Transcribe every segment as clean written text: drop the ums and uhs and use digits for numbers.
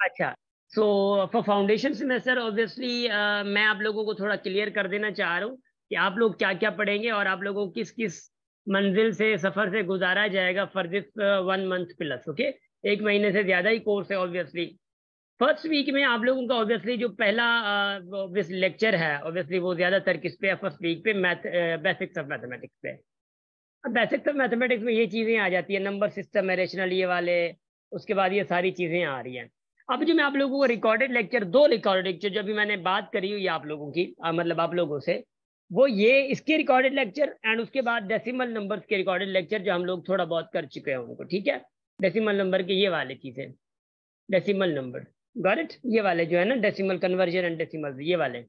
अच्छा, so for foundation semester obviously मैं आप लोगों को थोड़ा क्लियर कर देना चाह रहा हूँ कि आप लोग क्या क्या पढ़ेंगे और आप लोगों को किस किस मंजिल से सफर से गुजारा जाएगा for this 1 month plus. Okay, 1 महीने से ज्यादा ही कोर्स है ऑब्वियसली। फर्स्ट वीक में आप लोगों का ऑब्वियसली जो पहला लेक्चर है ऑब्वियसली वो ज्यादातर किस पे है, फर्स्ट वीक पे मैथ, बेसिक्स ऑफ मैथमेटिक्स पे। अब बेसिक्स ऑफ मैथमेटिक्स में ये चीजें आ जाती है, नंबर सिस्टम है, रेशनल ये वाले, उसके बाद ये सारी चीजें आ रही हैं। अब जो मैं आप लोगों को रिकॉर्डेड लेक्चर, 2 रिकॉर्डेड लेक्चर जो अभी मैंने बात करी हुई है आप लोगों की, मतलब आप लोगों से, वो ये इसके रिकॉर्डेड लेक्चर एंड उसके बाद डेसिमल नंबर्स के रिकॉर्डेड लेक्चर जो हम लोग थोड़ा बहुत कर चुके हैं उनको, ठीक है। डेसिमल नंबर के ये वाले चीजें, डेसिमल नंबर, गॉट इट, ये वाले जो है ना, डेसिमल कन्वर्जन एंड डेसिमल, ये वाले,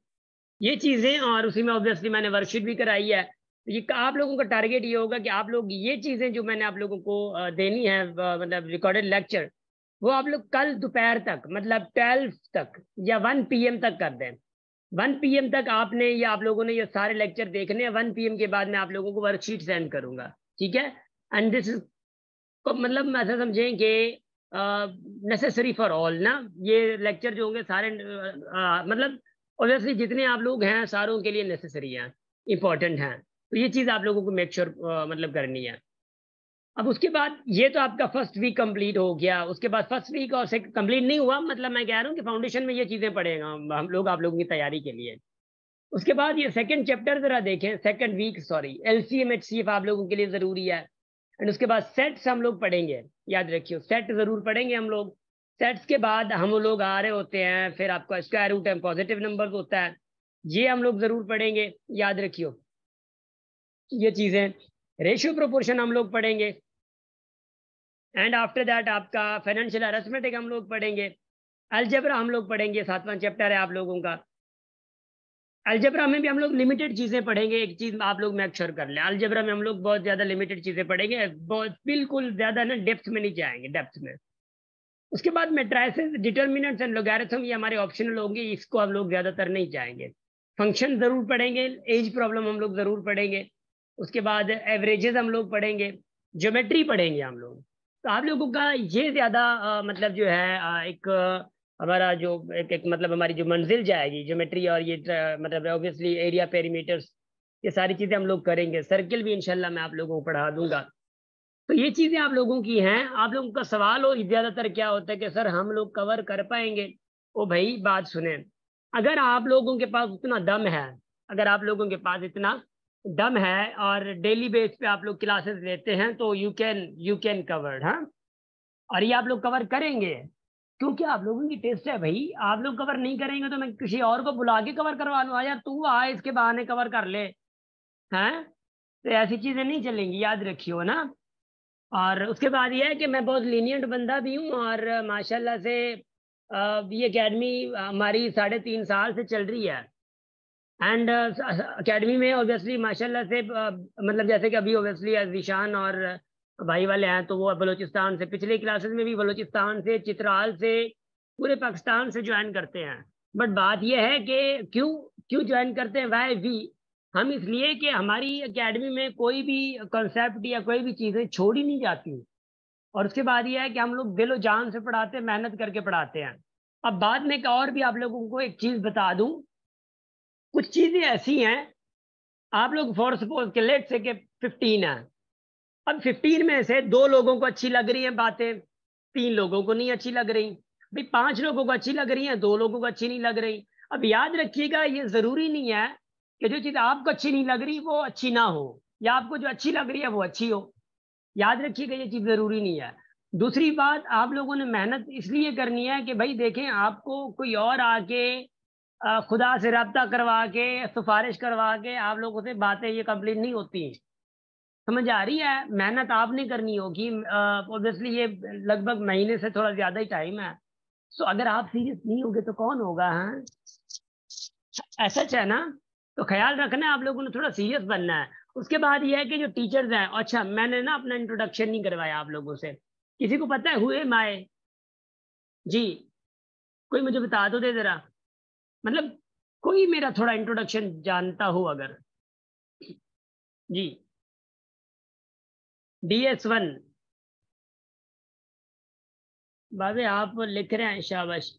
ये चीजें। और उसी में ऑब्वियसली मैंने वर्कशीट भी कराई है। तो ये आप लोगों का टारगेट ये होगा कि आप लोग ये चीजें जो मैंने आप लोगों को देनी है, मतलब रिकॉर्डेड लेक्चर, वो आप लोग कल दोपहर तक, मतलब 12 तक या 1 PM तक कर दें। 1 PM तक आपने, या आप लोगों ने ये सारे लेक्चर देखने हैं। 1 PM के बाद मैं आप लोगों को वर्कशीट सेंड करूंगा, ठीक है। एंड दिस इज, मतलब ऐसा समझें कि नेसेसरी फॉर ऑल ना, ये लेक्चर जो होंगे सारे, मतलब ऑब्वियसली जितने आप लोग हैं सारों के लिए नेसेसरी हैं, इंपॉर्टेंट हैं। तो ये चीज़ आप लोगों को मेक श्योर मतलब करनी है। अब उसके बाद ये तो आपका फर्स्ट वीक कंप्लीट हो गया। उसके बाद फर्स्ट वीक और सेकंड कंप्लीट नहीं हुआ, मतलब मैं कह रहा हूँ कि फाउंडेशन में ये चीज़ें पढ़ेगा हम लोग आप लोगों की तैयारी के लिए। उसके बाद ये सेकंड चैप्टर जरा देखें, second week sorry, LCM HCF आप लोगों के लिए ज़रूरी है। एंड उसके बाद सेट्स हम लोग पढ़ेंगे, याद रखियो, सेट जरूर पढ़ेंगे हम लोग। सेट्स के बाद हम लोग आ रहे होते हैं, फिर आपका square root and positive number होता है, ये हम लोग जरूर पढ़ेंगे, याद रखियो ये चीजें। रेशियो प्रोपोर्शन हम लोग पढ़ेंगे। एंड आफ्टर दैट आपका फाइनेंशियल अरिथमेटिक हम लोग पढ़ेंगे। अलजेब्रा हम लोग पढ़ेंगे, 7वां चैप्टर है आप लोगों का। अलजेब्रा में भी हम लोग लिमिटेड चीजें पढ़ेंगे, एक चीज आप लोग मेक श्योर कर लें, अलजेब्रा में हम लोग बहुत ज्यादा लिमिटेड चीजें पढ़ेंगे, बहुत बिल्कुल ज्यादा ना डेप्थ में नहीं जाएंगे, डेप्थ में। उसके बाद मैट्रिसेस, डिटर्मिनेंट्स एंड लोगैरिथम, ये हमारे ऑप्शनल होंगे, इसको हम लोग ज्यादातर नहीं जाएंगे। फंक्शन जरूर पढ़ेंगे, एज प्रॉब्लम हम लोग जरूर पढ़ेंगे। उसके बाद एवरेजेस हम लोग पढ़ेंगे, ज्योमेट्री पढ़ेंगे हम लोग। तो आप लोगों का ये ज्यादा मतलब जो है एक हमारा जो एक मतलब हमारी जो मंजिल जाएगी ज्योमेट्री, और ये मतलब ऑब्वियसली एरिया पेरीमीटर्स, ये सारी चीजें हम लोग करेंगे। सर्किल भी इंशाल्लाह मैं आप लोगों को पढ़ा दूंगा। तो ये चीजें आप लोगों की हैं। आप लोगों का सवाल और ज्यादातर क्या होता है कि सर हम लोग कवर कर पाएंगे। ओ भाई बात सुने, अगर आप लोगों के पास उतना दम है, अगर आप लोगों के पास इतना दम है और डेली बेस पे आप लोग क्लासेस लेते हैं, तो यू कैन कवर, हाँ। और ये आप लोग कवर करेंगे, क्योंकि आप लोगों की टेस्ट है भाई। आप लोग कवर नहीं करेंगे तो मैं किसी और को बुला के कवर करवा लूँ, यार तू आ इसके बहाने कवर कर ले, हैं। तो ऐसी चीजें नहीं चलेंगी, याद रखियो ना। और उसके बाद ये है कि मैं बहुत लीनियंट बंदा भी हूँ, और माशाल्लाह से ये एकेडमी हमारी 3.5 साल से चल रही है। एंड एकेडमी में ऑब्वियसली माशाल्लाह से मतलब जैसे कि अभी ऑब्वियसली जीशान और भाई वाले हैं, तो वो बलूचिस्तान से, पिछले क्लासेस में भी बलूचिस्तान से, चित्राल से, पूरे पाकिस्तान से ज्वाइन करते हैं। बट बात यह है कि क्यों क्यों ज्वाइन करते हैं, वाई वी, हम इसलिए कि हमारी एकेडमी में कोई भी कॉन्सेप्ट या कोई भी चीज़ें छोड़ी नहीं जाती। और उसके बाद यह है कि हम लोग दिलो जान से पढ़ाते हैं, मेहनत करके पढ़ाते हैं। अब बाद में एक और भी आप लोगों को एक चीज़ बता दूं, कुछ चीज़ें ऐसी हैं, आप लोग फॉर सपोज के लेट से के 15 है। अब 15 में से 2 लोगों को अच्छी लग रही हैं बातें, 3 लोगों को नहीं अच्छी लग रही, भाई 5 लोगों को अच्छी लग रही हैं, 2 लोगों को अच्छी नहीं लग रही। अब याद रखिएगा, ये जरूरी नहीं है कि जो चीज़ आपको अच्छी नहीं लग रही वो अच्छी ना हो, या आपको जो अच्छी लग रही है वो अच्छी हो। याद रखिएगा, ये चीज़ जरूरी नहीं है। दूसरी बात, आप लोगों ने मेहनत इसलिए करनी है कि भाई देखें, आपको कोई और आके खुदा से रब्ता करवा के, सिफारिश करवा के आप लोगों से बातें ये कंप्लीट नहीं होती। समझ आ रही है, मेहनत आपने करनी होगी। ऑब्वियसली ये लगभग महीने से थोड़ा ज्यादा ही टाइम है। तो अगर आप सीरियस नहीं होगे तो कौन होगा, हाँ। ऐसा है ना। तो ख्याल रखना है, आप लोगों ने थोड़ा सीरियस बनना है। उसके बाद ये है कि जो टीचर्स हैं, अच्छा मैंने ना अपना इंट्रोडक्शन नहीं करवाया आप लोगों से, किसी को पता है हुए माए जी? कोई मुझे बता दो दे जरा, मतलब कोई मेरा थोड़ा इंट्रोडक्शन जानता हो अगर। जी, DS1, बाबे आप लिख रहे हैं, शाबाश।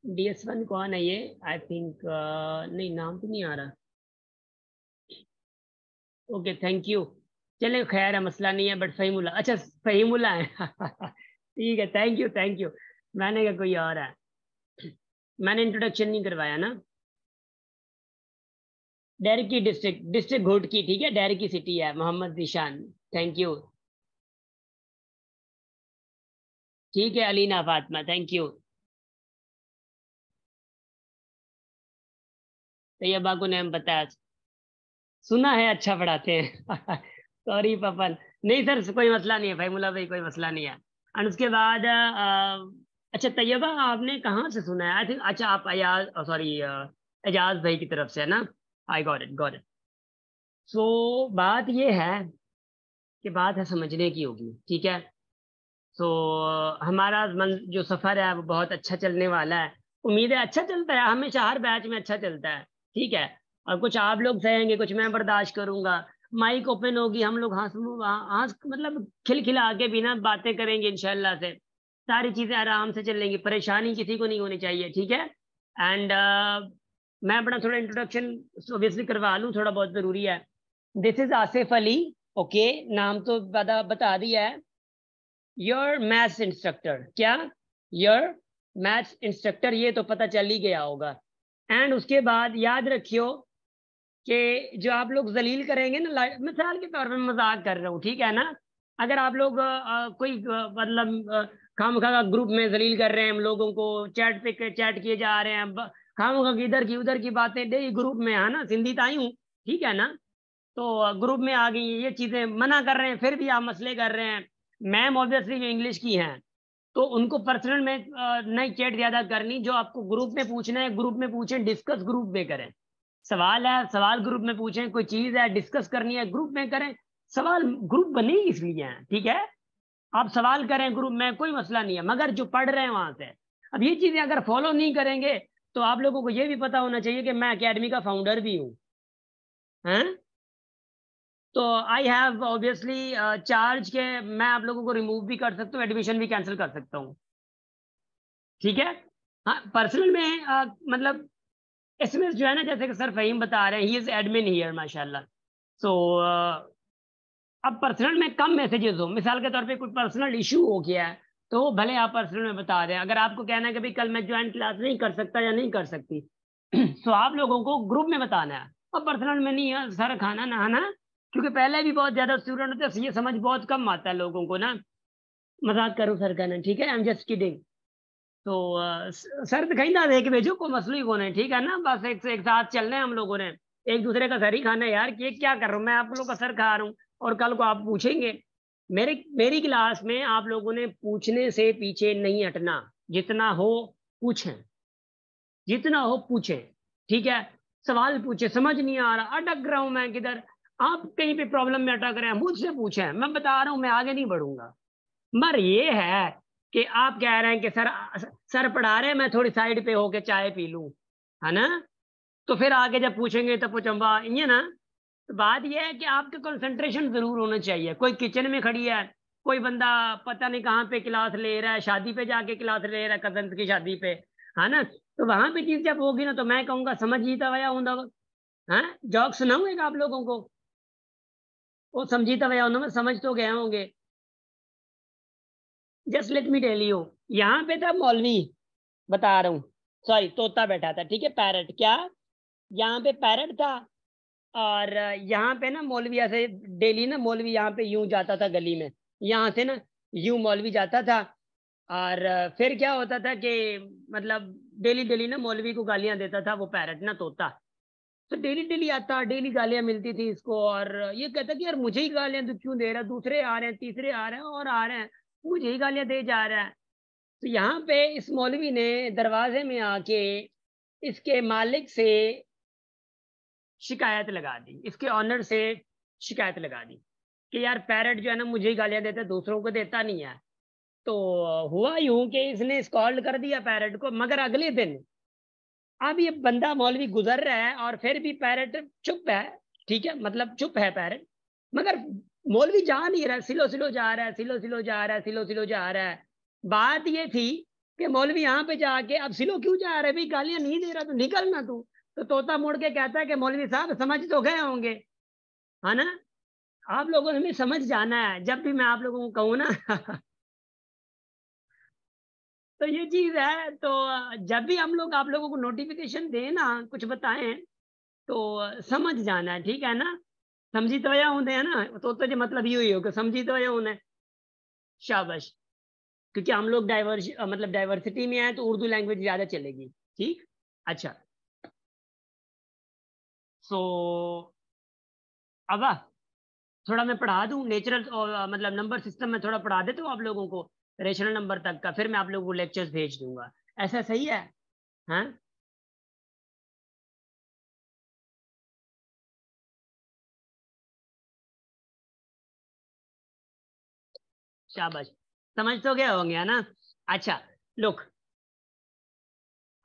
DS1 कौन है ये? आई थिंक नहीं, नाम तो नहीं आ रहा। Okay, thank you. चले, खैर है, मसला नहीं है, बट फहीमुल्ला, अच्छा फहीमुल्ला है। ठीक है, थैंक यू थैंक यू। मैंने कहा कोई और है। मैंने इंट्रोडक्शन नहीं करवाया ना। डेर की डिस्ट्रिक्ट, डिस्ट्रिक्ट घोट की, ठीक है, डेर की सिटी है, मोहम्मद निशान। Thank you. ठीक है, अलीना फातिमा, थैंक यू। तैयबा को नेम पता है? सुना है, अच्छा पढ़ाते हैं। सॉरी पपन। नहीं सर, कोई मसला नहीं है फहीमुल्ला भाई, कोई मसला नहीं है। और उसके बाद अच्छा तैयबा, आपने कहाँ से सुना है? आई थिंक, अच्छा आप अयाज, सॉरी, एजाज भाई की तरफ से है ना? I got it, got it. So बात ये है कि बात है समझने की होगी, ठीक है। सो हमारा जो सफ़र है वो बहुत अच्छा चलने वाला है। उम्मीद है अच्छा चलता है, हमेशा हर बैच में अच्छा चलता है, ठीक है। और कुछ आप लोग सहेंगे, कुछ मैं बर्दाश्त करूंगा। माइक ओपन होगी, हम लोग हंस हंस मतलब खिलखिला के बिना बातें करेंगे इंशाल्लाह से। सारी चीज़ें आराम से चलेंगी, परेशानी किसी को नहीं होनी चाहिए, ठीक है। एंड मैं अपना थोड़ा इंट्रोडक्शन ऑब्वियसली करवा लूँ, थोड़ा बहुत ज़रूरी है। This is Asif Ali. Okay, नाम तो बता दिया है। योर मैथ्स इंस्ट्रक्टर, क्या? योर मैथ्स इंस्ट्रक्टर, ये तो पता चल ही गया होगा। एंड उसके बाद याद रखियो कि जो आप लोग जलील करेंगे ना, मिसाल के तौर पे मैं मजाक कर रहा हूँ, ठीक है ना। अगर आप लोग कोई मतलब खामखा का ग्रुप में जलील कर रहे हैं हम लोगों को, चैट पे चैट किए जा रहे हैं, खामखा की इधर की उधर की बातें डे ग्रुप में, है ना, सिंधी ताई हूँ, ठीक है ना। तो ग्रुप में आ गई ये चीजें, मना कर रहे हैं, फिर भी आप मसले कर रहे हैं। मैम ऑब्वियसली जो इंग्लिश की हैं, तो उनको पर्सनल में नहीं चैट ज्यादा करनी, जो आपको ग्रुप में पूछना है ग्रुप में पूछें, डिस्कस ग्रुप में करें। सवाल है, सवाल ग्रुप में पूछें, कोई चीज है डिस्कस करनी है ग्रुप में करें। सवाल ग्रुप बने ही इसलिए हैं, ठीक है। आप सवाल करें ग्रुप में, कोई मसला नहीं है, मगर जो पढ़ रहे हैं वहां से, अब ये चीजें अगर फॉलो नहीं करेंगे, तो आप लोगों को ये भी पता होना चाहिए कि मैं एकेडमी का फाउंडर भी हूँ, हैं। तो आई हैव ऑब्वियसली चार्ज के मैं आप लोगों को रिमूव भी कर सकता हूँ, एडमिशन भी कैंसिल कर सकता हूँ, ठीक है। हाँ, पर्सनल में मतलब इसमें जो है ना, जैसे कि सर फहीम बता रहे हैं, ही इज एडमिन हियर माशाल्लाह। सो अब पर्सनल में कम मैसेजेस हो, मिसाल के तौर पे कोई पर्सनल इशू हो गया है, तो वो भले आप पर्सनल में बता दें। अगर आपको कहना है कि भाई कल मैं ज्वाइन क्लास नहीं कर सकता या नहीं कर सकती, तो आप लोगों को ग्रुप में बताना है, और पर्सनल में नहीं है सर, खाना नहाना। क्योंकि पहले भी बहुत ज्यादा स्टूडेंट होते हैं, ये समझ बहुत कम आता है लोगों को ना। मजाक करूँ सर कहना, ठीक है, आई एम जस्ट किडिंग। तो सर तो कहीं ना देख भेजो, कोई मसला ही कौन है, ठीक है ना। बस एक साथ चलने हैं हम लोगों ने, एक दूसरे का सर ही खाना है यार। ये क्या कर रहा हूँ मैं, आप लोग का सर खा रहा हूँ, और कल को आप पूछेंगे। मेरी क्लास में आप लोगों ने पूछने से पीछे नहीं हटना। जितना हो पूछें, जितना हो पूछें, ठीक है। सवाल पूछे, समझ नहीं आ रहा, अटक रहा हूं मैं किधर, आप कहीं पे प्रॉब्लम में अटक रहे हैं, मुझसे पूछें, मैं बता रहा हूं, मैं आगे नहीं बढ़ूंगा। मगर ये है कि आप कह रहे हैं कि सर पढ़ा रहे हैं, मैं थोड़ी साइड पे होके चाय पी लूं, है ना। तो फिर आगे जब पूछेंगे तब पूछूंगा, ये ना। तो बात यह है कि आपका कंसंट्रेशन जरूर होना चाहिए। कोई किचन में खड़ी है, कोई बंदा पता नहीं कहाँ पे क्लास ले रहा है, शादी पे जाके क्लास ले रहा है, कजन की शादी पे, है ना। तो वहां पे चीज जब होगी ना, तो मैं कहूंगा समझ ही तो वया हूं। हाँ, जॉक सुनाऊंगा आप लोगों को, वो समझी तो वया हूं, मैं समझ तो गए होंगे। Just let me tell you, यहाँ पे था मौलवी, बता रहा हूँ, सॉरी तोता बैठा था, ठीक है, पैरट, क्या? यहाँ पे पैरट था। और यहाँ पे ना मौलवी ऐसे डेली ना, मौलवी यहाँ पे यूं जाता था गली में, यहाँ से ना यूं मौलवी जाता था। और फिर क्या होता था कि मतलब डेली डेली ना मौलवी को गालियां देता था वो पैरट ना, तोता। तो डेली डेली आता, डेली गालियां मिलती थी इसको, और ये कहता कि यार मुझे ही गालियां तू क्यों दे रहा है, दूसरे आ रहे हैं, तीसरे आ रहे हैं, और आ रहे हैं, मुझे ही गालियां दे जा रहा है। तो यहाँ पे इस मौलवी ने दरवाजे में आके इसके मालिक से शिकायत लगा दी, इसके ऑनर से शिकायत लगा दी कि यार पैरट जो है ना मुझे ही गालियां देता है, दूसरों को देता नहीं है। तो हुआ यूं कि इसने स्कॉल्ड कर दिया पैरट को। मगर अगले दिन, अब ये बंदा मौलवी गुजर रहा है और फिर भी पैरट चुप है, ठीक है, मतलब चुप है पैरट। मगर मौलवी जा नहीं रहा, सिलो सिलो जा रहा है, सिलो सिलो जा रहा है, सिलो सिलो जा रहा है। बात ये थी कि मौलवी यहाँ पे जाके अब सिलो क्यों जा रहे भाई, गालियां नहीं दे रहा तो निकलना तू। तो तोता मुड़ के कहता है कि मौलवी साहब समझ तो गए होंगे, है ना। आप लोगों ने भी समझ जाना है जब भी मैं आप लोगों को कहूँ ना तो ये चीज है। तो जब भी हम लोग आप लोगों को नोटिफिकेशन दें ना, कुछ बताएं, तो समझ जाना है, ठीक है ना। समझी तो या हूं है ना, तो जो मतलब ये ही हो कि समझी तो या हूं। शाबाश। क्योंकि हम लोग मतलब डाइवर्सिटी में आए तो उर्दू लैंग्वेज ज्यादा चलेगी। ठीक। अच्छा। सो अब थोड़ा मैं पढ़ा दूं नेचुरल और मतलब नंबर सिस्टम में थोड़ा पढ़ा देता हूँ आप लोगों को, रेशनल नंबर तक का, फिर मैं आप लोगों को लेक्चर्स भेज दूंगा। ऐसा सही है? हाँ। शाबाश। समझ तो गए होंगे, है ना। अच्छा। लुक।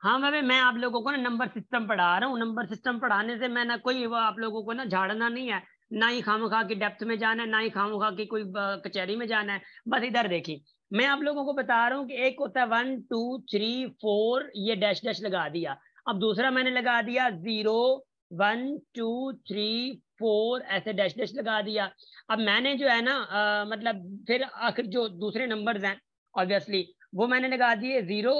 हाँ मैं आप लोगों को ना नंबर सिस्टम पढ़ा रहा हूँ। नंबर सिस्टम पढ़ाने से मैं ना कोई वो आप लोगों को ना झाड़ना नहीं है, ना ही खामखा की डेप्थ में जाना है, ना ही खामखा की कोई कचहरी में जाना है। बस इधर देखिए, मैं आप लोगों को बता रहा हूँ कि एक होता है 1 2 3 4, ये डैश डैश लगा दिया। अब दूसरा मैंने लगा दिया 0 1 2 3 4, ऐसे डैश डैश लगा दिया। अब मैंने जो है ना मतलब फिर आखिर जो दूसरे नंबर्स हैं ऑब्वियसली वो मैंने लगा दिए 0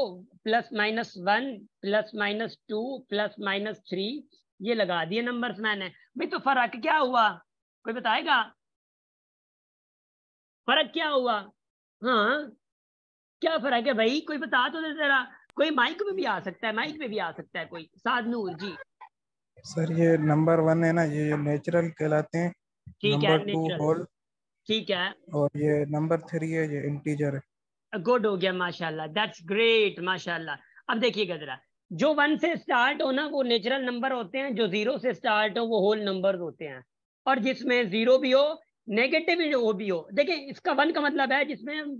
+-1 +-2 +-3, ये लगा दिए नंबर्स मैंने। भाई तो फर्क क्या हुआ, कोई बताएगा? फर्क क्या हुआ? हाँ। क्या फर्क है भाई, कोई बता तो दे जरा। कोई माइक में भी आ सकता है, माइक में भी आ सकता है कोई, सादनूर जी। सर ये नंबर वन है ना, ये नेचुरल कहलाते हैं। ठीक है, नंबर टू नेचुरल। होल। ठीक है। और ये नंबर थ्री है, ये इंटीजर है। गुड हो गया, माशाल्लाह, दैट्स ग्रेट, माशाल्लाह। अब देखिएगा जरा, जो 1 से स्टार्ट हो ना वो नेचुरल नंबर होते हैं, जो 0 से स्टार्ट हो वो होल नंबर होते हैं। और जिसमें 0 भी हो, नेगेटिव वो भी हो। देखिए इसका 1 का मतलब है जिसमें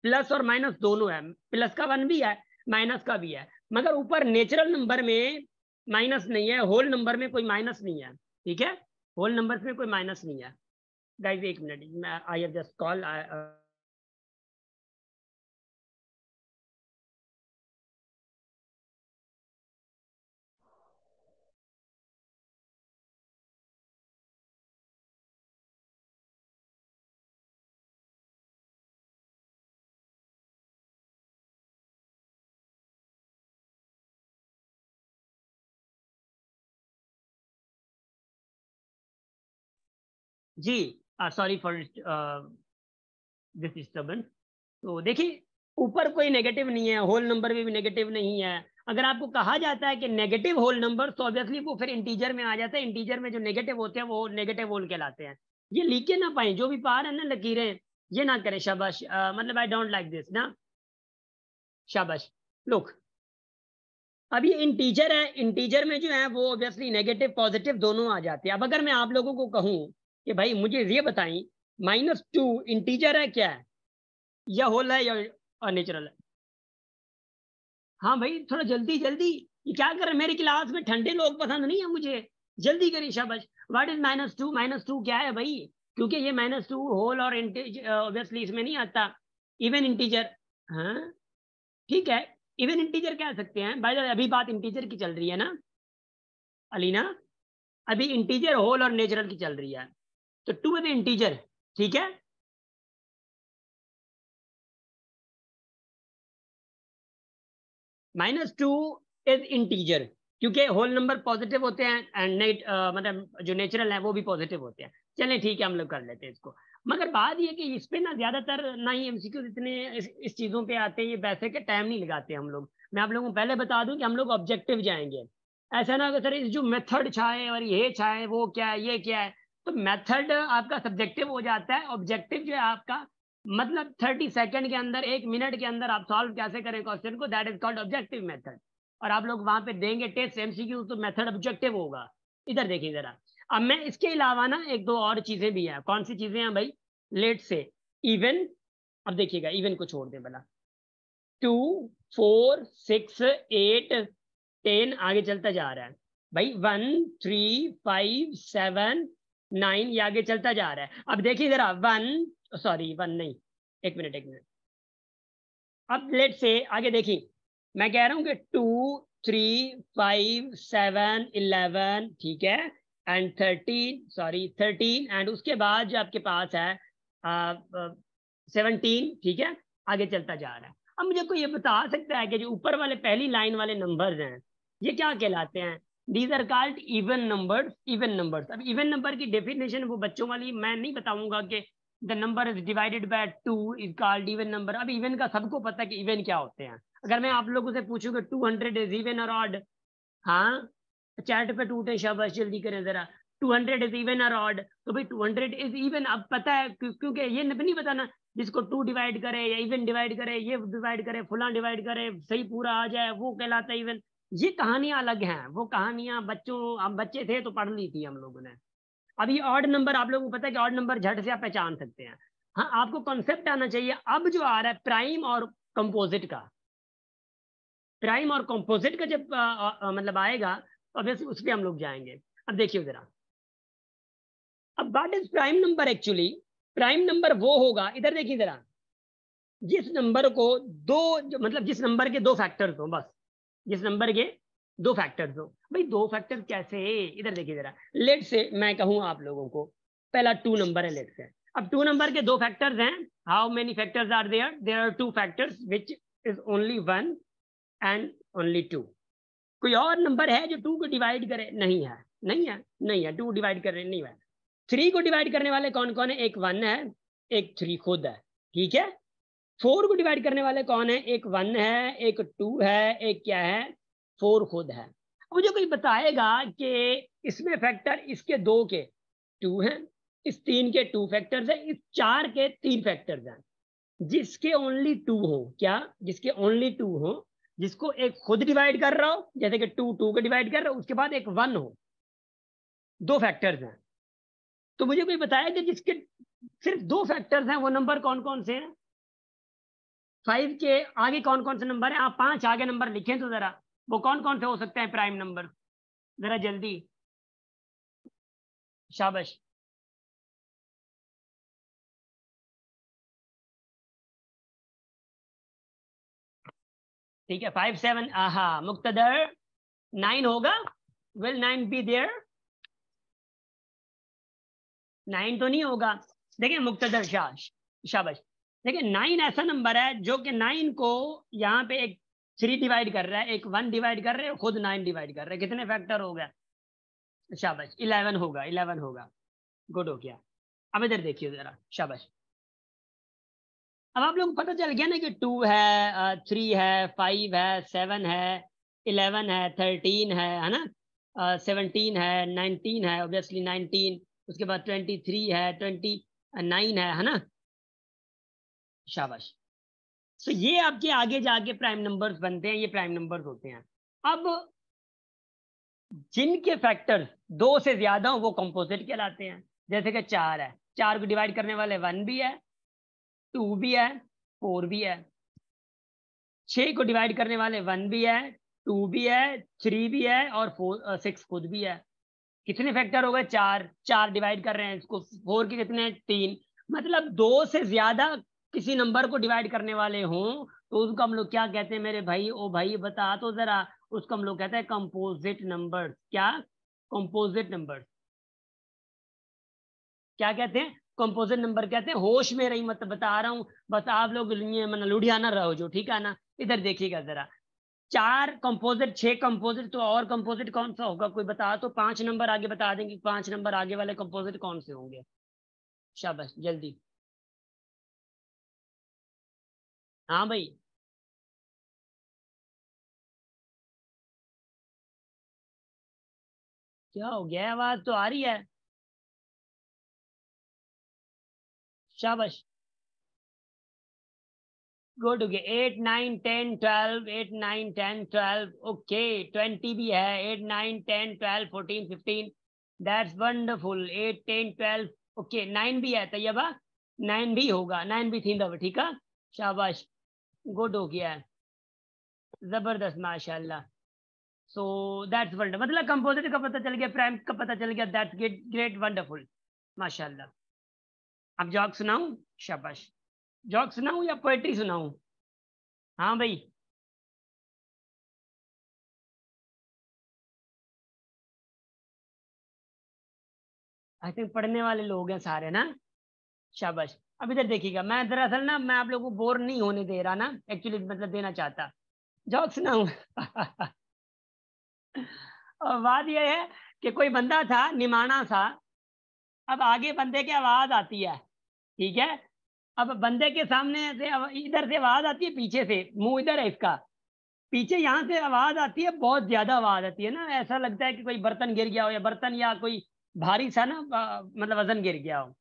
प्लस और माइनस दोनों है, प्लस का 1 भी है, माइनस का भी है। मगर ऊपर नेचुरल नंबर में माइनस नहीं है, होल नंबर में कोई माइनस नहीं है। ठीक है, होल नंबर में कोई माइनस नहीं है। गाइस एक मिनट, मैं आई हैव जस्ट कॉल। जी, सॉरी फॉर दिस डिस्टर्बेंस। तो देखिए, ऊपर कोई नेगेटिव नहीं है, होल नंबर में भी नेगेटिव नहीं है। अगर आपको कहा जाता है कि नेगेटिव होल नंबर, तो ऑब्वियसली वो फिर इंटीजर में आ जाता है। इंटीजर में जो नेगेटिव होते हैं वो नेगेटिव होल कहलाते हैं। ये लिख के ना पाए, जो भी पार है ना लकीरें, ये ना करें। शाबाश, मतलब आई डोंट लाइक दिस ना। शाबाश। लुक, अब ये इंटीजर है, इंटीजर में जो है वो ऑब्वियसली नेगेटिव पॉजिटिव दोनों आ जाते हैं। अब अगर मैं आप लोगों को कहूं कि भाई मुझे ये बताई -2 इंटीजर है क्या है, या होल है, या नेचुरल है? हाँ भाई थोड़ा जल्दी जल्दी। ये क्या कर रहे हैं, मेरी क्लास में ठंडे लोग पसंद नहीं है मुझे। जल्दी करिए, शाबाश। What is -2? -2 क्या है भाई? क्योंकि ये -2 होल और इंटीजर ऑब्वियसली इसमें नहीं आता। Even integer. हाँ, ठीक है। इवन इंटीजर कह सकते हैं भाई, अभी बात इंटीजर की चल रही है ना अलीना। अभी इंटीजर होल और नेचुरल की चल रही है। तो 2 इज इंटीजर। ठीक है। -2 इज इंटीजर, क्योंकि होल नंबर पॉजिटिव होते हैं एंड नेट मतलब जो नेचुरल है वो भी पॉजिटिव होते हैं। चलें ठीक है, हम लोग कर लेते हैं इसको। मगर बात ये कि इस पे ना ज्यादातर ना ही एमसीक्यू इतने इस चीजों पे आते हैं, ये वैसे के टाइम नहीं लगाते हम लोग। मैं आप लोगों को पहले बता दूं कि हम लोग ऑब्जेक्टिव जाएंगे। ऐसा ना कि सर इस जो मेथड छाए और ये छाए, वो क्या है, ये क्या है। तो मेथड आपका सब्जेक्टिव हो जाता है, ऑब्जेक्टिव जो है आपका मतलब 30 सेकंड के अंदर, 1 मिनट के अंदर आप सॉल्व कैसे करें क्वेश्चन को, that is called objective method. और आप लोग वहां पे देंगे टेस्ट एमसीक्यू, तो मेथड ऑब्जेक्टिव होगा। इधर देखिए जरा। अब मैं इसके अलावा ना एक दो और चीजें भी हैं। कौन सी चीजें हैं भाई? लेट से इवन। अब देखिएगा, इवन को छोड़ दे भला। 2 4 6 8 10 आगे चलता जा रहा है भाई। 1 3 5 7 9, ये आगे चलता जा रहा है। अब देखिए जरा, 1, सॉरी 1 नहीं, एक मिनट एक मिनट। अब लेट से आगे देखिए, मैं कह रहा हूं कि 2 3 5 7 11, ठीक है, एंड 13 एंड उसके बाद जो आपके पास है 17, ठीक है, आगे चलता जा रहा है। अब मुझे कोई ये बता सकता है कि जो ऊपर वाले पहली लाइन वाले नंबर्स हैं ये क्या कहलाते हैं? These are called even numbers. Even numbers, अब इवन नंबर की डेफिनेशन वो बच्चों वाली मैं नहीं बताऊंगा कि the number is divided by 2 is called even number. अब इवन का सबको पता है कि इवन क्या होते हैं। अगर मैं आप लोगों से पूछूं कि 200 इज इवन और ऑड, हाँ चैट पे टूटे, शाबाश जल्दी करें जरा, 200 इज इवन और ऑड, तो भाई 200 इज इवन। अब पता है क्योंकि ये नहीं पता ना, जिसको 2 डिवाइड करे या इवन डिवाइड करे, ये डिवाइड करे, फुला डिवाइड करे, सही पूरा आ जाए, वो कहलाता है इवन। ये कहानियां अलग हैं, वो कहानियां बच्चों, हम बच्चे थे तो पढ़ ली थी हम लोगों ने। अब ये ऑड नंबर आप लोगों को पता है कि ऑड नंबर झट से आप पहचान सकते हैं। हाँ आपको कॉन्सेप्ट आना चाहिए। अब जो आ रहा है प्राइम और कंपोजिट का, प्राइम और कंपोजिट का जब मतलब आएगा तो ऑब्वियसली उस पर हम लोग जाएंगे। अब देखिए जरा, अब what is prime number actually? Prime number वो होगा, इधर देखिए जरा, जिस नंबर को मतलब जिस नंबर के दो फैक्टर्स हो, बस जिस नंबर के दो फैक्टर्स हो। भाई दो फैक्टर कैसे? इधर देखिए जरा, लेट से मैं कहूं आप लोगों को, पहला 2 नंबर है लेट से। अब 2 नंबर के दो फैक्टर्स हैं। How many factors are there? There are 2 factors which is only 1 and only 2। कोई और नंबर है जो 2 को डिवाइड करे? नहीं है, नहीं है, नहीं है, 2 डिवाइड कर रहे नहीं है। 3 को डिवाइड करने वाले कौन कौन है? एक 1 है, एक 3 खुद है, ठीक है। 4 को डिवाइड करने वाले कौन है? एक 1 है, एक 2 है, एक क्या है? 4 खुद है। मुझे कोई बताएगा कि इसमें फैक्टर इसके 2 के 2 हैं, इस 3 के 2 फैक्टर्स हैं, इस 4 के 3 फैक्टर्स हैं, जिसके ओनली 2 हो। क्या? जिसके ओनली 2 हो, जिसको एक खुद डिवाइड कर रहा हो, जैसे कि 2 2 को डिवाइड कर रहा हो, उसके बाद एक 1 हो, दो फैक्टर्स हैं। तो मुझे कोई बताया कि जिसके सिर्फ 2 फैक्टर्स हैं वो नंबर कौन कौन से हैं? 5 के आगे कौन कौन से नंबर हैं? आप 5 आगे नंबर लिखें तो जरा, वो कौन कौन से हो सकते हैं प्राइम नंबर? जरा जल्दी, शाबाश। ठीक है, 5 7, आहा मुक्तदर, 9 होगा। Will 9 be there? 9 तो नहीं होगा। देखिए मुक्तदर शाबाश। देखिए 9 ऐसा नंबर है जो कि 9 को यहाँ पे एक 3 डिवाइड कर रहा है, एक 1 डिवाइड कर रहे हैं, खुद 9 डिवाइड कर रहे हैं। कितने फैक्टर हो गया? शाबाश, 11 होगा, 11 होगा। गुड हो गया। अब इधर देखिए जरा, शाबाश। अब आप लोग को पता चल गया ना कि 2 है, 3 है, 5 है, 7 है, 11 है, 13 है ना, 17 है, 19 है, ऑब्वियसली 19, उसके बाद 23 है, 29 है ना। शाबाश। तो ये आपके आगे जाके प्राइम नंबर्स बनते हैं, ये प्राइम नंबर्स होते हैं। अब जिनके फैक्टर्स 2 से ज्यादा हो वो कंपोजिट कहलाते हैं। जैसे कि 4 है, 4 को डिवाइड करने वाले 1 भी है, 2 भी है, 4 भी है। 6 को डिवाइड करने वाले 1 भी है, 2 भी है, 3 भी है, और 6 खुद भी है। कितने फैक्टर हो गए? 4। 4 डिवाइड कर रहे हैं इसको, 4 के कितने? 3। मतलब 2 से ज्यादा किसी नंबर को डिवाइड करने वाले हों तो उसको हम लोग क्या कहते हैं मेरे भाई? ओ भाई बता तो जरा। उसको हम लोग कहते हैं कंपोजिट नंबर। क्या? Composite number. क्या कहते हैं? कंपोजिट नंबर कहते हैं। होश में रही मत, बता रहा हूं, बस आप लोग मतलब लुधियाना रहो जो, ठीक है ना। इधर देखिएगा जरा, 4 कंपोजिट, 6 कंपोजिट, तो और कंपोजिट कौन सा होगा? कोई बता तो, 5 नंबर आगे बता देंगे, 5 नंबर आगे वाले कंपोजिट कौन से होंगे? शाबाश जल्दी। हाँ भाई, क्या हो गया? आवाज तो आ रही है। शाबाश, गुड हो गया। 8 9 10 12, 8 9 10 12, ओके। 20 भी है, 8 9 10 12 14 15, दैट्स वंडरफुल। 8 10 12, ओके। 9 भी है तैयबा, 9 भी होगा, 9 भी थी दब, ठीक है। शाबाश, गुड हो गया, जबरदस्त, माशाल्लाह। सो दैट्स वंडर, मतलब कंपोजिट का पता चल गया, प्राइम का पता चल गया, दैट्स ग्रेट, वंडरफुल, माशाल्लाह। अब जॉक सुनाऊं? शाबाश। जॉक सुनाऊं या पोएट्री सुनाऊं? हाँ भाई, आई थिंक पढ़ने वाले लोग हैं सारे ना। शाबाश। अब इधर देखिएगा, मैं दरअसल ना मैं आप लोगों को बोर नहीं होने दे रहा ना, एक्चुअली मतलब देना चाहता, जोक सुनाऊं। और बात यह है कि कोई बंदा था निमाना सा। अब आगे बंदे की आवाज आती है, ठीक है। अब बंदे के सामने से इधर से आवाज आती है, पीछे से, मुंह इधर है इसका, पीछे यहाँ से आवाज आती है, बहुत ज्यादा आवाज आती है ना, ऐसा लगता है कि कोई बर्तन गिर गया हो, या बर्तन या कोई भारी सा ना मतलब वजन गिर गया हो।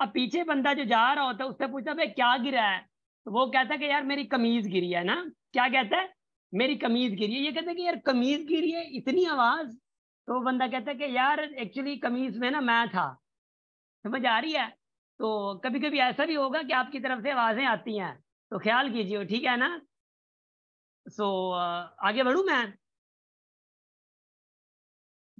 अब पीछे बंदा जो जा रहा होता है उससे पूछता है भाई क्या गिरा है, तो वो कहता है कि यार मेरी कमीज गिरी है ना। क्या कहता है? मेरी कमीज गिरी है। ये कहता है कि यार कमीज गिरी है, इतनी आवाज। तो वो बंदा कहता है कि यार एक्चुअली कमीज में ना मैं था। समझ आ रही है? तो कभी कभी ऐसा भी होगा कि आपकी तरफ से आवाजें आती हैं, तो ख्याल कीजिए, ठीक है ना। सो आगे बढ़ूं मैं।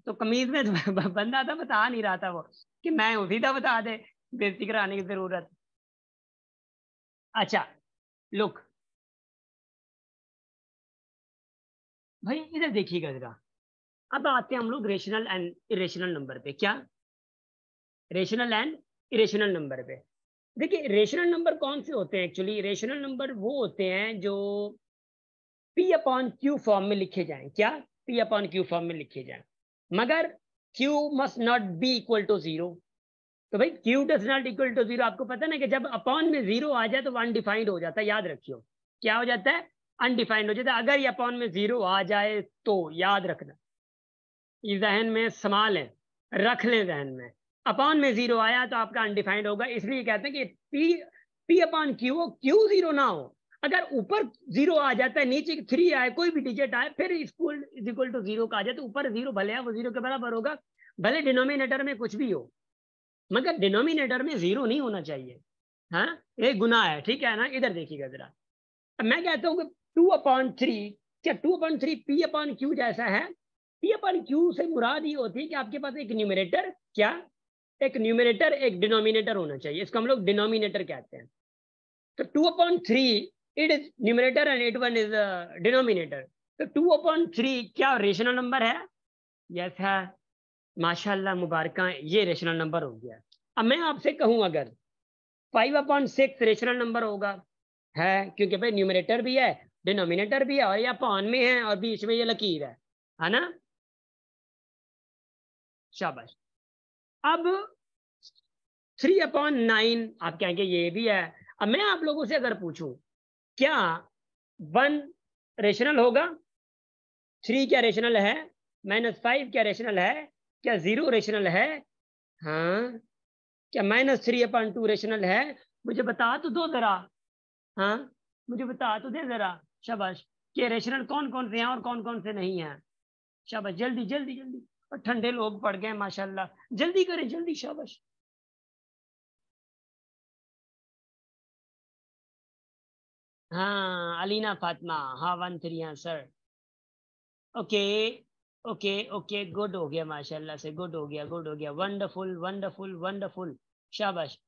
तो कमीज में बंदा था, बता नहीं रहा था वो कि मैं हूं, सीधा बता दे, बेइज्जती कराने की जरूरत। अच्छा, लुक भाई, इधर देखिएगा जरा। अब आते हैं हम लोग रेशनल एंड इरेशनल नंबर पे। क्या? रेशनल एंड इरेशनल नंबर पे। देखिए, रेशनल नंबर कौन से होते हैं? एक्चुअली रेशनल नंबर वो होते हैं जो पी अपॉन क्यू फॉर्म में लिखे जाएं। क्या? पी अपॉन क्यू फॉर्म में लिखे जाएं, मगर q must not be equal to zero. तो भाई q does not equal to zero, आपको पता ना कि जब अपॉन में जीरो आ जाए तो वो अनडिफाइंड हो जाता है, याद रखियो। क्या हो जाता है? अनडिफाइंड हो जाता है। अगर ये अपॉन में जीरो आ जाए तो याद रखना, ये जहन में समा लें, रख लें जहन में। अपॉन में जीरो आया तो आपका अनडिफाइंड होगा, इसलिए कहते हैं कि P P upon Q, Q zero ना हो। अगर ऊपर जीरो आ जाता है, नीचे थ्री आए, कोई भी डिजिट आए, फिर equal is equal to zero का आ जाए, तो ऊपर जीरो भले है वो जीरो के बराबर होगा, भले डिनोमिनेटर में कुछ भी हो, मगर डिनोमिनेटर में जीरो नहीं होना चाहिए। हाँ, ये गुनाह है, ठीक है ना। इधर देखिएगा जरा। अब मैं कहता हूँ कि टू अपॉन थ्री, क्या two upon three P upon Q जैसा है? पी अपॉन क्यू से मुराद ये होती है कि आपके पास एक न्यूमरेटर, क्या, एक न्यूमरेटर एक डिनोमिनेटर होना चाहिए, इसको हम लोग डिनोमिनेटर कहते हैं। तो two upon three it is numerator and it one is denominator. तो टू अपॉन थ्री क्या रेशनल नंबर है? यस है। माशाल्लाह, मुबारक, ये रेशनल नंबर हो गया। अब मैं आपसे कहूं अगर 5/6 रेशनल नंबर होगा, है, क्योंकि भाई न्यूमरेटर भी है, डिनोमिनेटर भी है, और ये अपॉन में है, और बीच में ये लकीर है ना। शाबाश। अब 3/9 आप कहेंगे ये भी है। अब मैं आप लोगों से अगर पूछूं, क्या 1 रेशनल होगा? 3 क्या रेशनल है? -5 क्या रेशनल है? क्या 0 रेशनल है? हाँ। क्या -3/2 रेशनल है? मुझे बता तो दो जरा। हाँ, मुझे बता तो दे जरा। शाबाश। कि रेशनल कौन कौन से हैं और कौन कौन से नहीं हैं? शाबाश, जल्दी जल्दी जल्दी। और ठंडे लोग पड़ गए माशाल्लाह, जल्दी करें जल्दी, शाबाश। हाँ, अलीना फातिमा, हाँ 1 3 answer. Okay okay okay, good हो गया, माशाल्लाह से गुड हो गया, गुड हो गया, वंडरफुल वंडरफुल वंडरफुल। शाबाश।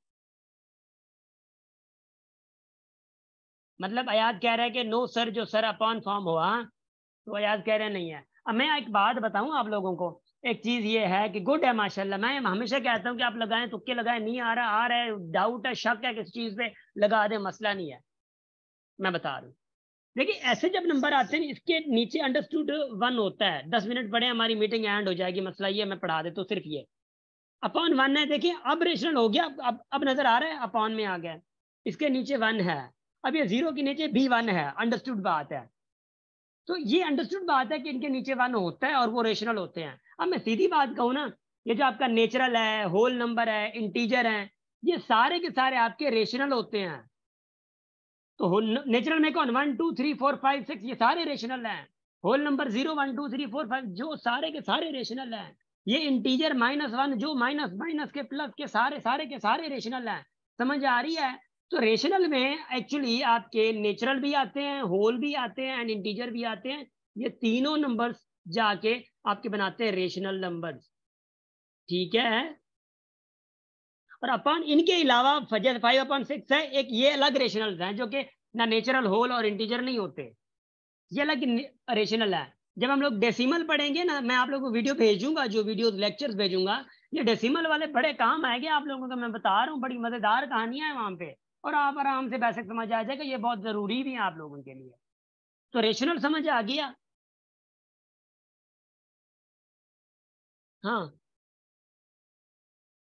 मतलब अयाज कह रहा है कि नो सर, जो सर अपॉन फॉर्म हुआ, तो अयाज कह रहे नहीं है। अब मैं एक बात बताऊं आप लोगों को, एक चीज ये है कि गुड है माशाल्लाह, मैं हमेशा कहता हूं कि आप लगाएं, तुक्के लगाएं, नहीं आ रहा है, डाउट है, शक है किस चीज पे, लगा दे, मसला नहीं है। मैं बता रहा हूँ, देखिए ऐसे जब नंबर आते हैं इसके नीचे अंडरस्टूड 1 होता है। 10 मिनट पढ़े, हमारी मीटिंग एंड हो जाएगी, मसला ये मैं पढ़ा दे तो सिर्फ ये अपॉन 1 है। देखिए अब रेशनल हो गया, अब नजर आ रहा है, अपॉन में आ गया, इसके नीचे 1 है। अब ये जीरो के नीचे भी 1 है, अंडरस्टूड बात है। तो ये अंडरस्टूड बात है कि इनके नीचे 1 होता है और वो रेशनल होते हैं। अब मैं सीधी बात कहूँ ना, ये जो आपका नेचुरल है, होल नंबर है, इंटीजर है, ये सारे के सारे आपके रेशनल होते हैं। तो नेचुरल में कौन? 1 2 3 4 5 6, ये सारे रेशनल हैं। होल नंबर 0 1 2 3 4 5, जो सारे के सारे रेशनल हैं। ये इंटीजर -1, जो माइनस माइनस के प्लस के सारे के सारे रेशनल हैं। समझ आ रही है? तो रेशनल में एक्चुअली आपके नेचुरल भी आते हैं, होल भी आते हैं, एंड इंटीजर भी आते हैं। ये तीनों नंबर्स जाके आपके बनाते हैं रेशनल नंबर्स, ठीक है। और अपन इनके अलावा जैसे 5/6 है, एक ये अलग रेशनल हैं जो कि ना नेचुरल होल और इंटीजर नहीं होते, ये अलग रेशनल है। जब हम लोग डेसिमल पढ़ेंगे ना, मैं आप लोगों को वीडियो भेजूंगा, जो वीडियो लेक्चर्स भेजूंगा, ये डेसिमल वाले बड़े काम आएंगे आप लोगों को, मैं बता रहा हूँ, बड़ी मजेदार कहानियां हैं वहां पे, और आप आराम से बेसिक समझ आ जाएगा, ये बहुत जरूरी भी है आप लोगों के लिए। तो रेशनल समझ आ गया? हाँ,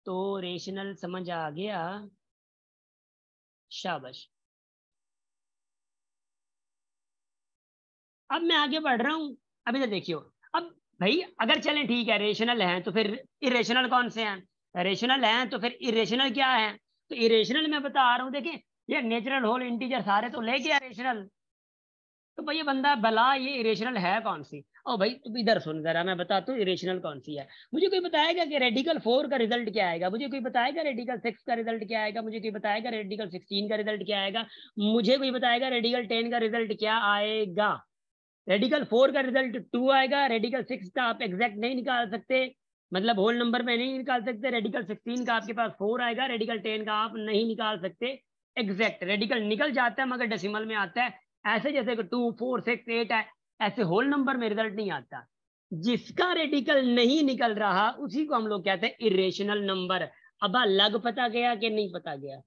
तो रेशनल समझ आ गया, शाबाश। अब मैं आगे बढ़ रहा हूँ। अभी तो देखियो, अब भाई अगर चलें ठीक है, रेशनल हैं तो फिर इरेशनल कौन से हैं? रेशनल हैं तो फिर इरेशनल क्या है? तो इरेशनल मैं बता रहा हूँ, देखिए ये नेचुरल होल इंटीजर सारे तो ले गया रेशनल, तो भाई ये बंदा भला ये इरेशनल है कौन सी? ओ भाई तुम इधर सुन जरा, मैं बताता हूँ इरेशनल कौन सी है। मुझे कोई बताएगा कि रेडिकल 4 का रिजल्ट क्या आएगा? मुझे कोई बताएगा रेडिकल 6 का रिजल्ट क्या आएगा? मुझे कोई बताएगा रेडिकल 16 का रिजल्ट क्या आएगा? मुझे कोई बताएगा रेडिकल 10 का रिजल्ट क्या आएगा? रेडिकल 4 का रिजल्ट 2 आएगा, रेडिकल 6 का आप एग्जैक्ट नहीं निकाल सकते, मतलब होल नंबर में नहीं निकाल सकते, रेडिकल 16 का आपके पास 4 आएगा, रेडिकल 10 का आप नहीं निकाल सकते एग्जैक्ट, रेडिकल निकल जाता है मगर डेसिमल में आता है, ऐसे जैसे कि 2 4 6 8 है, ऐसे होल नंबर में रिजल्ट नहीं आता। जिसका रेडिकल नहीं निकल रहा उसी को हम लोग कहते हैं इरेशनल नंबर। अब लग पता गया कि नहीं पता गया?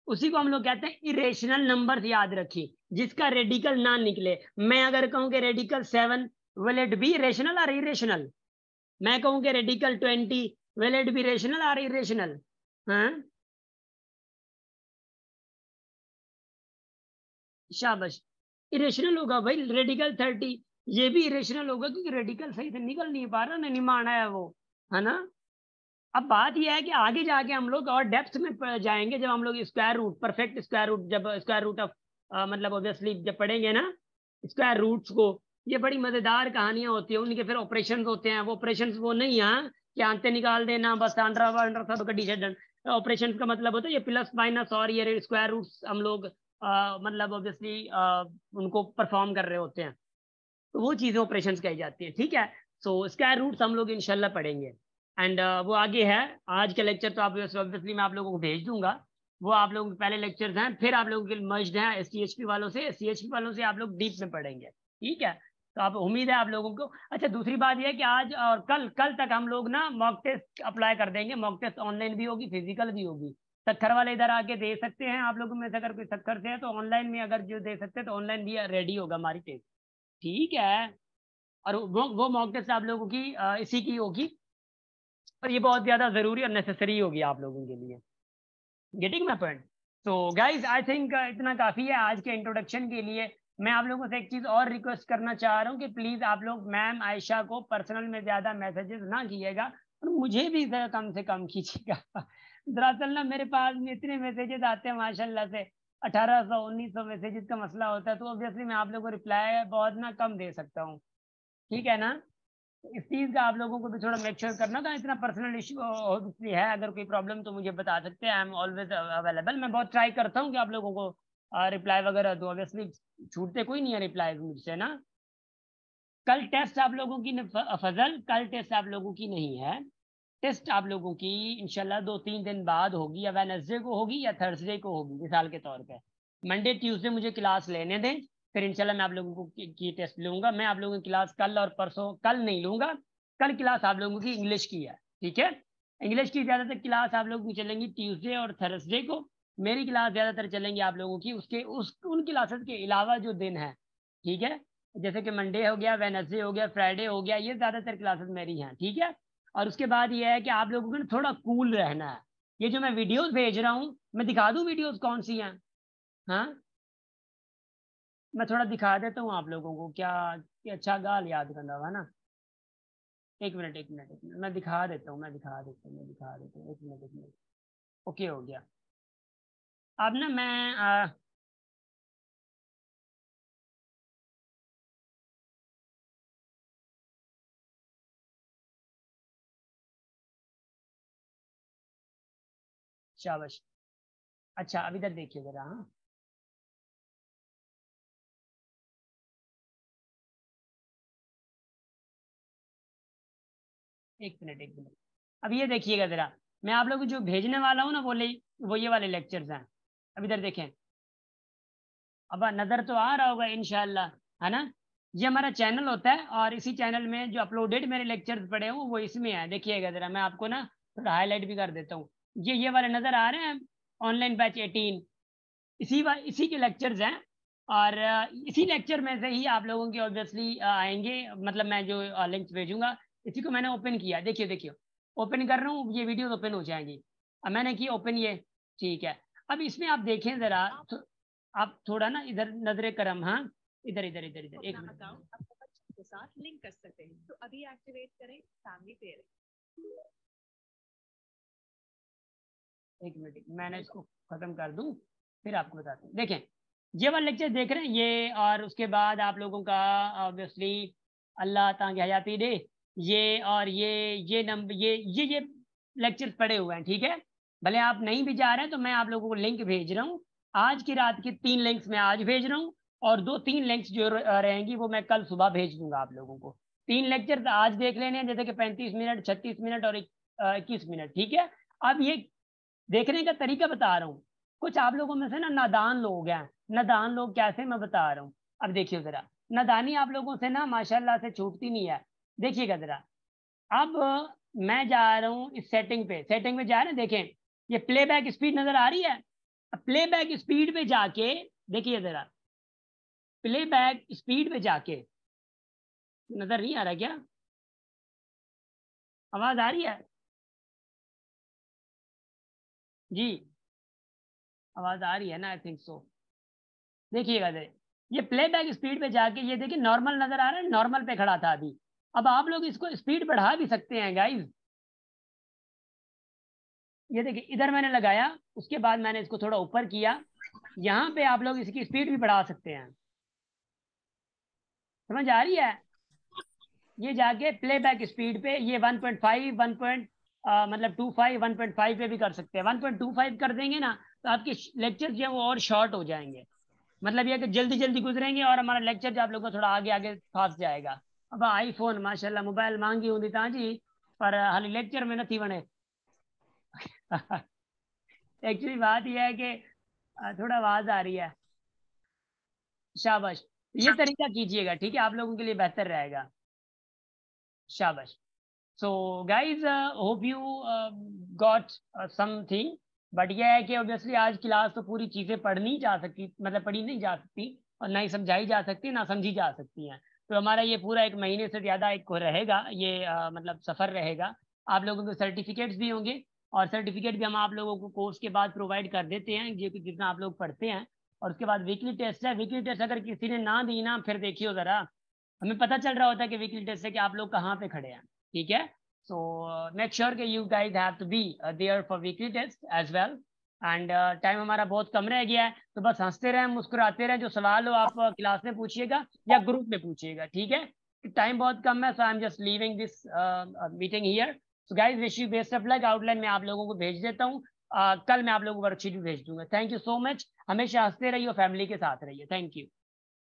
उसी को हम लोग कहते हैं इरेशनल नंबर, याद रखिए, जिसका रेडिकल ना निकले। मैं अगर कहूं कि radical 7, will it be rational और इरेशनल? मैं कहूं कि radical 20, will it be rational और इरेशनल? हाँ, शाबाश, इरेशनल होगा भाई। रेडिकल 30 ये भी इरेशनल होगा, क्योंकि रेडिकल सही से निकल नहीं पा रहा ना, नहीं माना है वो, है ना। अब बात यह है कि आगे जाके हम लोग और डेप्थ में जाएंगे, जब हम लोग square root, perfect square root, जब स्क्वायर रूट ऑफ मतलब ऑब्वियसली जब पढ़ेंगे ना स्क्वायर रूट्स को, ये बड़ी मजेदार कहानियां होती है, उनके फिर ऑपरेशंस होते हैं। वो ऑपरेशंस वो नहीं है कि अंते निकाल देना बस, under under sub condition. Operations का मतलब होता है ये प्लस माइनस और ये स्क्वायर रूट्स हम लोग मतलब ऑब्वियसली उनको परफॉर्म कर रहे होते हैं, तो वो चीजें ऑपरेशंस कही जाती हैं, ठीक है। सो स्क्वायर रूट्स हम लोग इंशाल्लाह पढ़ेंगे, एंड वो आगे है। आज के लेक्चर तो आप ऑब्वियसली मैं आप लोगों को भेज दूंगा, वो आप लोगों के पहले लेक्चर्स हैं, फिर आप लोगों के मर्ज्ड हैं एसटीएचपी वालों से, एससीएचपी वालों से आप लोग डीप में पढ़ेंगे, ठीक है। तो आप उम्मीद है आप लोगों को। अच्छा, दूसरी बात यह है कि आज और कल कल तक हम लोग ना मॉक टेस्ट अप्लाई कर देंगे। मॉक टेस्ट ऑनलाइन भी होगी, फिजिकल भी होगी। सक्खर वाले इधर आके दे सकते हैं, आप लोगों में से अगर कोई सक्खर से है तो ऑनलाइन में, अगर जो दे सकते हैं तो ऑनलाइन भी रेडी होगा हमारी टेस्ट, ठीक है। और वो मॉक टेस्ट आप लोगों की इसी की होगी, और ये बहुत ज्यादा जरूरी और नेसेसरी होगी आप लोगों के लिए। Getting my point? तो गाइज आई थिंक इतना काफी है आज के इंट्रोडक्शन के लिए। मैं आप लोगों से एक चीज और रिक्वेस्ट करना चाह रहा हूँ कि प्लीज आप लोग मैम आयशा को पर्सनल में ज्यादा मैसेजेस ना कीजिएगा, और मुझे भी जरा कम से कम कीजिएगा। दरअसल ना मेरे पास में इतने मैसेजेस आते हैं माशाल्लाह से, 1800 1900 मैसेजेस का मसला होता है, तो ऑब्वियसली मैं आप लोगों को रिप्लाई बहुत ना कम दे सकता हूँ, ठीक है ना। इस चीज का आप लोगों को भी थोड़ा मेक श्योर करना का, इतना पर्सनल इशू ऑब्वियसली है, अगर कोई प्रॉब्लम तो मुझे बता सकते हैं, आई एम ऑलवेज अवेलेबल। मैं बहुत ट्राई करता हूँ कि आप लोगों को रिप्लाई वगैरह दो, ऑब्वियसली छूटते कोई नहीं है रिप्लाई मुझसे ना। कल टेस्ट आप लोगों की फजल, कल टेस्ट आप लोगों की नहीं है, टेस्ट आप लोगों की इंशाल्लाह 2 3 दिन बाद होगी, या वेडनेसडे को होगी या थर्सडे को होगी, मिसाल के तौर पे। मंडे ट्यूसडे मुझे क्लास लेने दें, फिर इंशाल्लाह मैं आप लोगों को की टेस्ट लूंगा। मैं आप लोगों की क्लास कल और परसों, कल नहीं लूंगा, कल क्लास आप लोगों की इंग्लिश की है, ठीक है। इंग्लिश की ज्यादातर क्लास आप लोगों की चलेंगी ट्यूसडे और थर्सडे को, मेरी क्लास ज्यादातर चलेंगी आप लोगों की उसके उन क्लासेस के अलावा जो दिन है, ठीक है। जैसे कि मंडे हो गया, वेनसडे हो गया, फ्राइडे हो गया, ये ज्यादातर क्लासेस मेरी हैं, ठीक है। और उसके बाद ये है कि आप लोगों को ना थोड़ा कूल रहना है। ये जो मैं वीडियोस भेज रहा हूँ, मैं दिखा दूं वीडियोस कौन सी हैं? हाँ, मैं थोड़ा दिखा देता हूँ आप लोगों को, क्या कि अच्छा गाल याद करना हुआ ना। एक मिनट एक मिनट एक मिनट, मैं दिखा देता हूँ, मैं दिखा देता हूँ, मैं दिखा देता हूँ, एक मिनट एक मिनट। ओके हो गया। अब ना मैं शाबाश। अच्छा, अब इधर देखिए जरा, हाँ, एक मिनट एक मिनट। अब ये देखिएगा जरा, मैं आप लोगों को जो भेजने वाला हूँ ना वो ये वाले लेक्चर्स हैं। अब इधर देखें, अब नज़र तो आ रहा होगा इंशाल्लाह, है ना। ये हमारा चैनल होता है और इसी चैनल में जो अपलोडेड मेरे लेक्चर्स पड़े हूँ वो इसमें है। देखिएगा ज़रा, मैं आपको ना थोड़ा हाईलाइट भी कर देता हूँ। ये वाले नज़र आ रहे हैं, ऑनलाइन बैच 18, इसी के लेक्चर्स हैं। और इसी लेक्चर में से ही आप लोगों के ऑब्वियसली आएंगे, मतलब मैं जो लिंक्स भेजूंगा, इसी को मैंने ओपन किया। देखिए ओपन कर रहा हूँ, ये वीडियो ओपन हो जाएंगी। अब मैंने की ओपन ये, ठीक है। अब इसमें आप देखें ज़रा, आप थोड़ा ना इधर नजरे करम, हाँ इधर इधर इधर इधर एक मिनट के साथ लिंक कर सकते हैं, तो अभी एक्टिवेट करें फैमिली पेयर। एक मिनट, मैंने इसको खत्म कर दूं फिर आपको बताते हैं। देखें ये वाला लेक्चर देख रहे हैं ये, और उसके बाद आप लोगों का ऑब्वियसली अल्लाह ताकि हयाती दे, ये और ये नंबर ये लेक्चर्स पड़े हुए हैं, ठीक है। भले आप नहीं भी जा रहे हैं तो मैं आप लोगों को लिंक भेज रहा हूँ। आज की रात की 3 लिंक्स मैं आज भेज रहा हूँ, और 2-3 लिंक्स जो रहेंगी वो मैं कल सुबह भेज दूंगा आप लोगों को। 3 लेक्चर आज देख लेने हैं, जैसे कि 35 मिनट, 36 मिनट और 21 मिनट, ठीक है। अब ये देखने का तरीका बता रहा हूँ। कुछ आप लोगों में से ना नादान लोग हैं, नादान लोग कैसे, मैं बता रहा हूँ। अब देखिए जरा, नादानी आप लोगों से ना माशाल्लाह से छूटती नहीं है। देखिएगा जरा, अब मैं जा रहा हूँ इस सेटिंग पे जा रहे हैं, देखें ये प्लेबैक स्पीड नजर आ रही है। प्लेबैक स्पीड पे जाके देखिए जरा, प्लेबैक स्पीड पे जाके, नजर नहीं आ रहा क्या, आवाज आ रही है जी, आवाज आ रही है ना, आई थिंक सो। देखिएगा जरा, ये प्लेबैक स्पीड पे जाके ये देखिए नॉर्मल नजर आ रहा है, नॉर्मल पे खड़ा था अभी। अब आप लोग इसको स्पीड बढ़ा भी सकते हैं गाइस। ये देखिए इधर मैंने लगाया, उसके बाद मैंने इसको थोड़ा ऊपर किया, यहाँ पे आप लोग इसकी स्पीड भी बढ़ा सकते हैं। समझ आ रही है। ये जाके प्लेबैक स्पीड पे ये 1.5 मतलब 25 1.5 पे भी कर सकते हैं। 1.25 कर देंगे ना तो आपके लेक्चर जो है वो और शॉर्ट हो जाएंगे। मतलब ये कि जल्दी जल्दी गुजरेंगे और हमारा लेक्चर जो आप लोगों को थोड़ा आगे आगे फास्ट जाएगा। अब आईफोन माशाल्लाह मोबाइल मांगी हूँ जी, पर हाल लेक्चर में नहीं बने। एक्चुअली बात यह है कि थोड़ा आवाज आ रही है। शाबाश, ये तरीका कीजिएगा, ठीक है, आप लोगों के लिए बेहतर रहेगा। शाबाश। So guys hope you got something. But यह है कि ऑब्वियसली आज क्लास तो पूरी चीज़ें पढ़नी जा सकती, मतलब पढ़ी नहीं जा सकती, और ना ही समझाई जा सकती, ना समझी जा सकती हैं। तो हमारा ये पूरा 1 महीने से ज़्यादा एक रहेगा ये मतलब सफ़र रहेगा। आप लोगों के सर्टिफिकेट्स भी होंगे, और सर्टिफिकेट भी हम आप लोगों को कोर्स के बाद प्रोवाइड कर देते हैं जितना आप लोग पढ़ते हैं। और उसके बाद वीकली टेस्ट है। वीकली टेस्ट अगर किसी ने ना दी ना, फिर देखियो ज़रा, हमें पता चल रहा होता है कि वीकली टेस्ट से कि आप लोग कहाँ पे खड़े हैं, ठीक है। सो मेक श्योर कि you guys have to be there for weekly test as well. And time हमारा बहुत कम रह गया है, तो बस हंसते रहें, मुस्कुराते रहें। जो सवाल हो आप क्लास में पूछिएगा या ग्रुप में पूछिएगा, ठीक है। टाइम बहुत कम है, so I am just leaving this meeting here. So guys wish you best of luck. Outline मैं आप लोगों को भेज देता हूँ, कल मैं आप लोगों को वर्कशीट भी भेज दूंगा। Thank you so much. हमेशा हंसते रहिए, फैमिली के साथ रहिए। Thank you.